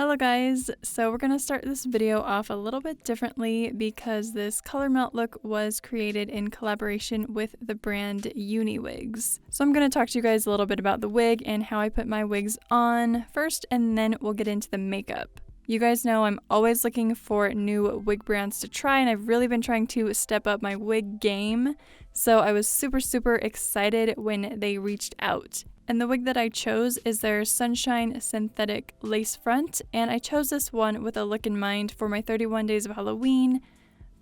Hello guys, so we're going to start this video off a little bit differently because this color melt look was created in collaboration with the brand UniWigs. So I'm going to talk to you guys a little bit about the wig and how I put my wigs on first, and then we'll get into the makeup. You guys know I'm always looking for new wig brands to try, and I've really been trying to step up my wig game, so I was super excited when they reached out. And the wig that I chose is their Sunshine Synthetic Lace Front, and I chose this one with a look in mind for my 31 days of Halloween,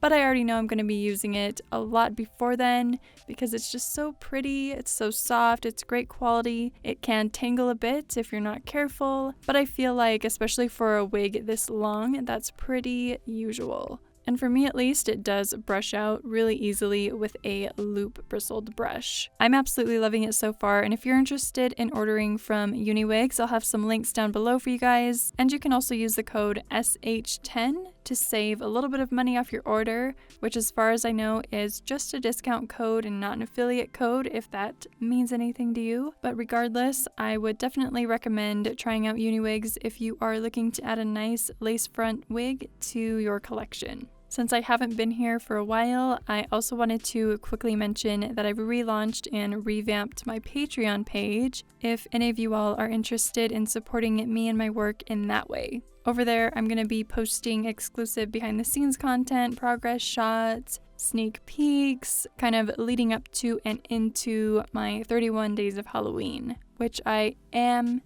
but I already know I'm going to be using it a lot before then because it's just so pretty, it's so soft, it's great quality. It can tangle a bit if you're not careful, but I feel like, especially for a wig this long, that's pretty usual. And for me at least, it does brush out really easily with a loop bristled brush. I'm absolutely loving it so far, and if you're interested in ordering from UniWigs, I'll have some links down below for you guys. And you can also use the code SH10 to save a little bit of money off your order, which as far as I know is just a discount code and not an affiliate code, if that means anything to you. But regardless, I would definitely recommend trying out UniWigs if you are looking to add a nice lace front wig to your collection. Since I haven't been here for a while, I also wanted to quickly mention that I've relaunched and revamped my Patreon page if any of you all are interested in supporting me and my work in that way. Over there, I'm going to be posting exclusive behind the scenes content, progress shots, sneak peeks, kind of leading up to and into my 31 days of Halloween, which I am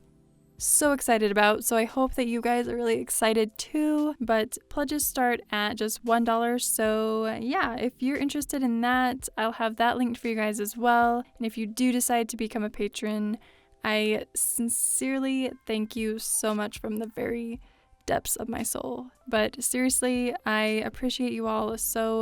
so excited about, so I hope that you guys are really excited too. But pledges start at just $1, so yeah, if you're interested in that, I'll have that linked for you guys as well. And if you do decide to become a patron, I sincerely thank you so much from the very depths of my soul. But seriously, I appreciate you all so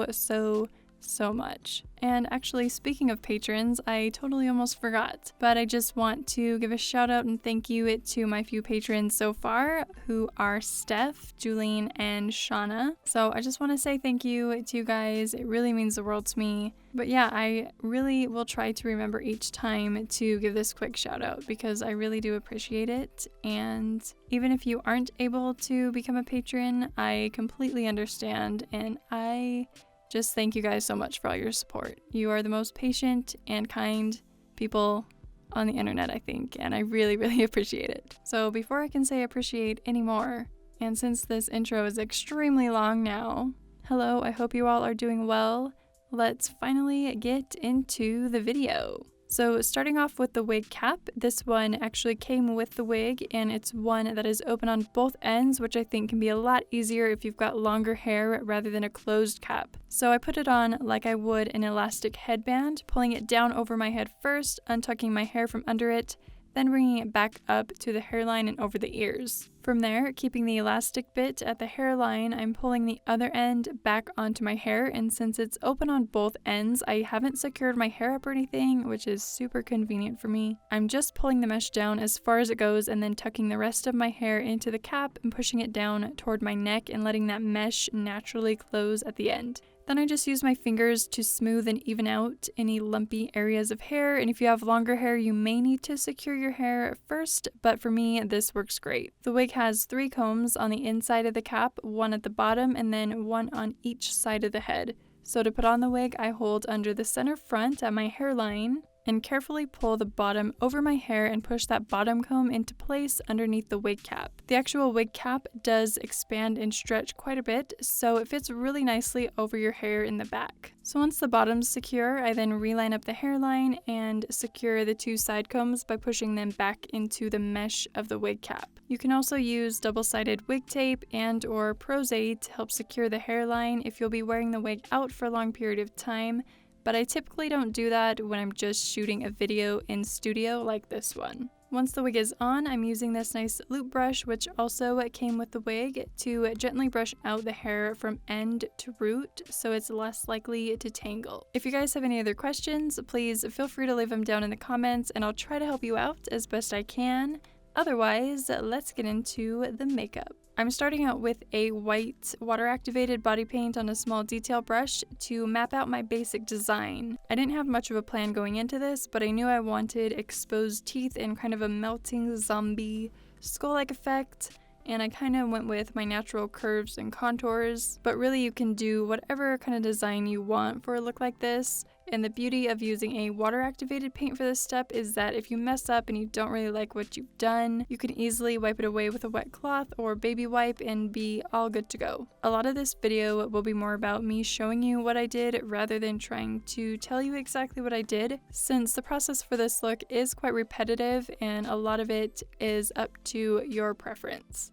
much. And actually, speaking of patrons, I totally almost forgot, but I just want to give a shout out and thank you to my few patrons so far, who are Steph, Julene, and Shauna. So I just want to say thank you to you guys. It really means the world to me. But yeah, I really will try to remember each time to give this quick shout out because I really do appreciate it. And even if you aren't able to become a patron, I completely understand, and I just thank you guys so much for all your support. You are the most patient and kind people on the internet, I think, and I really appreciate it. So before I can say appreciate anymore, and since this intro is extremely long now, hello, I hope you all are doing well. Let's finally get into the video. So starting off with the wig cap, this one actually came with the wig, and it's one that is open on both ends, which I think can be a lot easier if you've got longer hair rather than a closed cap. So I put it on like I would an elastic headband, pulling it down over my head first, untucking my hair from under it, then bringing it back up to the hairline and over the ears. From there, keeping the elastic bit at the hairline, I'm pulling the other end back onto my hair, and since it's open on both ends, I haven't secured my hair up or anything, which is super convenient for me. I'm just pulling the mesh down as far as it goes and then tucking the rest of my hair into the cap and pushing it down toward my neck and letting that mesh naturally close at the end. Then I just use my fingers to smooth and even out any lumpy areas of hair, and if you have longer hair, you may need to secure your hair first, but for me, this works great. The wig has 3 combs on the inside of the cap, 1 at the bottom, and then 1 on each side of the head. So to put on the wig, I hold under the center front at my hairline and carefully pull the bottom over my hair and push that bottom comb into place underneath the wig cap. The actual wig cap does expand and stretch quite a bit, so it fits really nicely over your hair in the back. So once the bottom's secure, I then reline up the hairline and secure the 2 side combs by pushing them back into the mesh of the wig cap. You can also use double-sided wig tape and or Prozade to help secure the hairline if you'll be wearing the wig out for a long period of time, but I typically don't do that when I'm just shooting a video in studio like this one. Once the wig is on, I'm using this nice loop brush, which also came with the wig, to gently brush out the hair from end to root so it's less likely to tangle. If you guys have any other questions, please feel free to leave them down in the comments and I'll try to help you out as best I can. Otherwise, let's get into the makeup. I'm starting out with a white water-activated body paint on a small detail brush to map out my basic design. I didn't have much of a plan going into this, but I knew I wanted exposed teeth and kind of a melting zombie skull-like effect, and I kind of went with my natural curves and contours, but really you can do whatever kind of design you want for a look like this. And the beauty of using a water activated paint for this step is that if you mess up and you don't really like what you've done, you can easily wipe it away with a wet cloth or baby wipe and be all good to go. A lot of this video will be more about me showing you what I did rather than trying to tell you exactly what I did, since the process for this look is quite repetitive and a lot of it is up to your preference.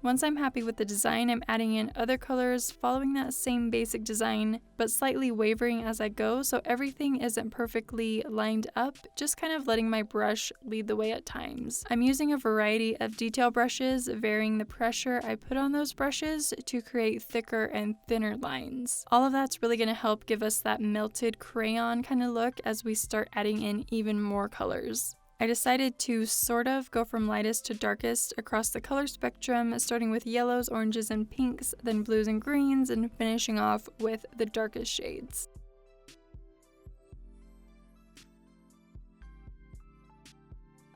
Once I'm happy with the design, I'm adding in other colors, following that same basic design, but slightly wavering as I go, so everything isn't perfectly lined up, just kind of letting my brush lead the way at times. I'm using a variety of detail brushes, varying the pressure I put on those brushes to create thicker and thinner lines. All of that's really going to help give us that melted crayon kind of look as we start adding in even more colors. I decided to sort of go from lightest to darkest across the color spectrum, starting with yellows, oranges, and pinks, then blues and greens, and finishing off with the darkest shades.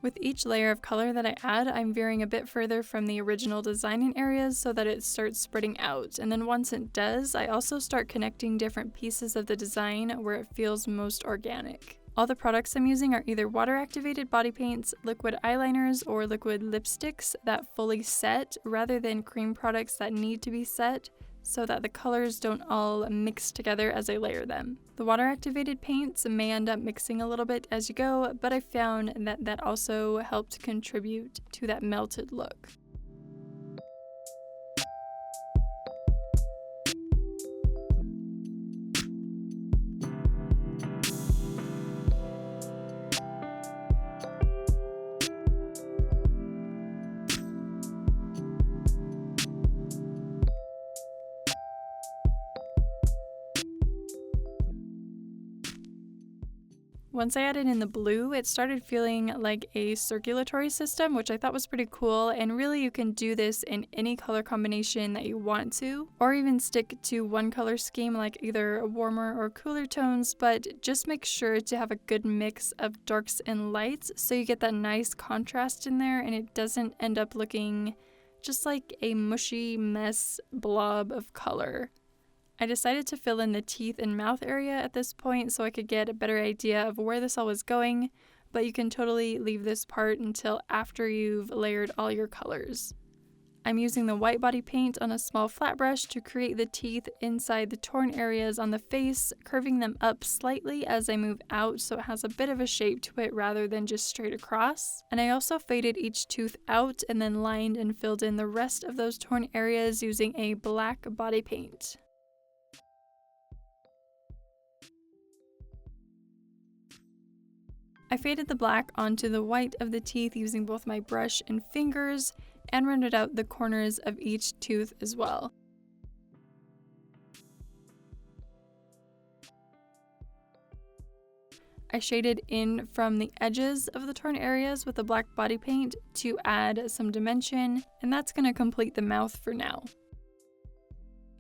With each layer of color that I add, I'm veering a bit further from the original design in areas so that it starts spreading out, and then once it does, I also start connecting different pieces of the design where it feels most organic. All the products I'm using are either water-activated body paints, liquid eyeliners, or liquid lipsticks that fully set, rather than cream products that need to be set, so that the colors don't all mix together as I layer them. The water-activated paints may end up mixing a little bit as you go, but I found that that also helped contribute to that melted look. Once I added in the blue, it started feeling like a circulatory system, which I thought was pretty cool, and really you can do this in any color combination that you want to, or even stick to one color scheme like either warmer or cooler tones, but just make sure to have a good mix of darks and lights so you get that nice contrast in there and it doesn't end up looking just like a mushy mess blob of color. I decided to fill in the teeth and mouth area at this point so I could get a better idea of where this all was going, but you can totally leave this part until after you've layered all your colors. I'm using the white body paint on a small flat brush to create the teeth inside the torn areas on the face, curving them up slightly as I move out so it has a bit of a shape to it rather than just straight across. And I also faded each tooth out and then lined and filled in the rest of those torn areas using a black body paint. I faded the black onto the white of the teeth using both my brush and fingers, and rounded out the corners of each tooth as well. I shaded in from the edges of the torn areas with the black body paint to add some dimension, and that's going to complete the mouth for now.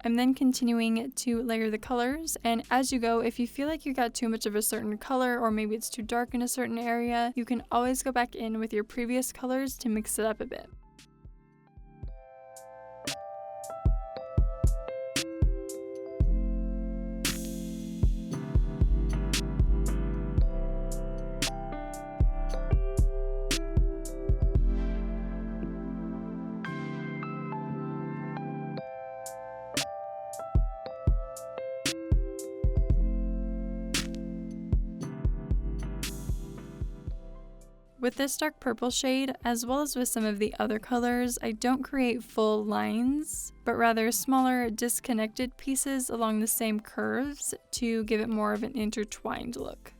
I'm then continuing to layer the colors, and as you go, if you feel like you got too much of a certain color or maybe it's too dark in a certain area, you can always go back in with your previous colors to mix it up a bit. With this dark purple shade, as well as with some of the other colors, I don't create full lines, but rather smaller disconnected pieces along the same curves to give it more of an intertwined look.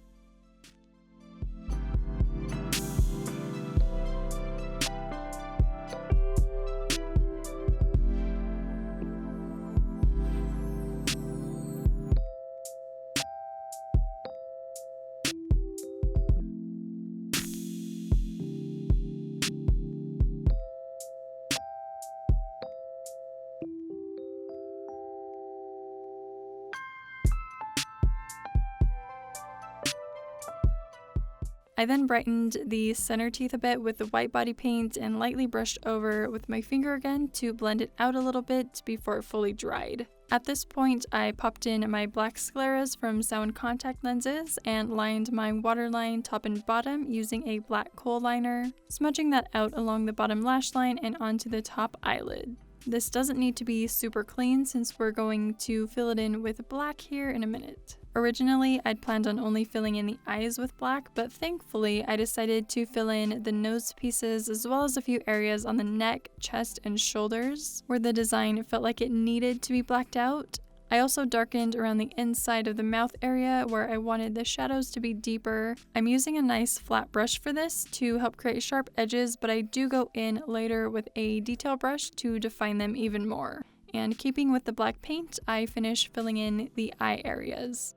I then brightened the center teeth a bit with the white body paint and lightly brushed over with my finger again to blend it out a little bit before it fully dried. At this point, I popped in my black Scleras from Samhain Contact Lenses and lined my waterline top and bottom using a black kohl liner, smudging that out along the bottom lash line and onto the top eyelid. This doesn't need to be super clean since we're going to fill it in with black here in a minute. Originally, I'd planned on only filling in the eyes with black, but thankfully I decided to fill in the nose pieces as well as a few areas on the neck, chest, and shoulders where the design felt like it needed to be blacked out. I also darkened around the inside of the mouth area where I wanted the shadows to be deeper. I'm using a nice flat brush for this to help create sharp edges, but I do go in later with a detail brush to define them even more. And keeping with the black paint, I finish filling in the eye areas.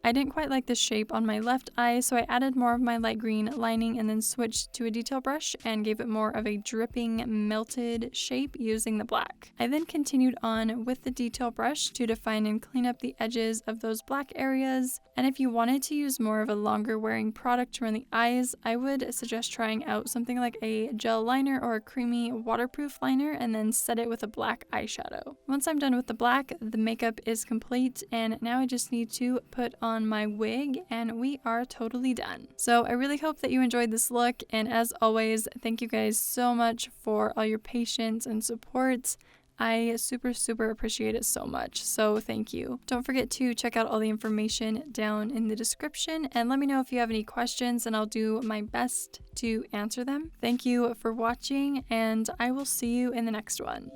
I didn't quite like the shape on my left eye, so I added more of my light green lining and then switched to a detail brush and gave it more of a dripping melted shape using the black. I then continued on with the detail brush to define and clean up the edges of those black areas, and if you wanted to use more of a longer wearing product around the eyes, I would suggest trying out something like a gel liner or a creamy waterproof liner and then set it with a black eyeshadow. Once I'm done with the black, the makeup is complete, and now I just need to put on my wig and we are totally done. So I really hope that you enjoyed this look, and as always, thank you guys so much for all your patience and support. I super appreciate it so much, so thank you. Don't forget to check out all the information down in the description and let me know if you have any questions and I'll do my best to answer them. Thank you for watching and I will see you in the next one.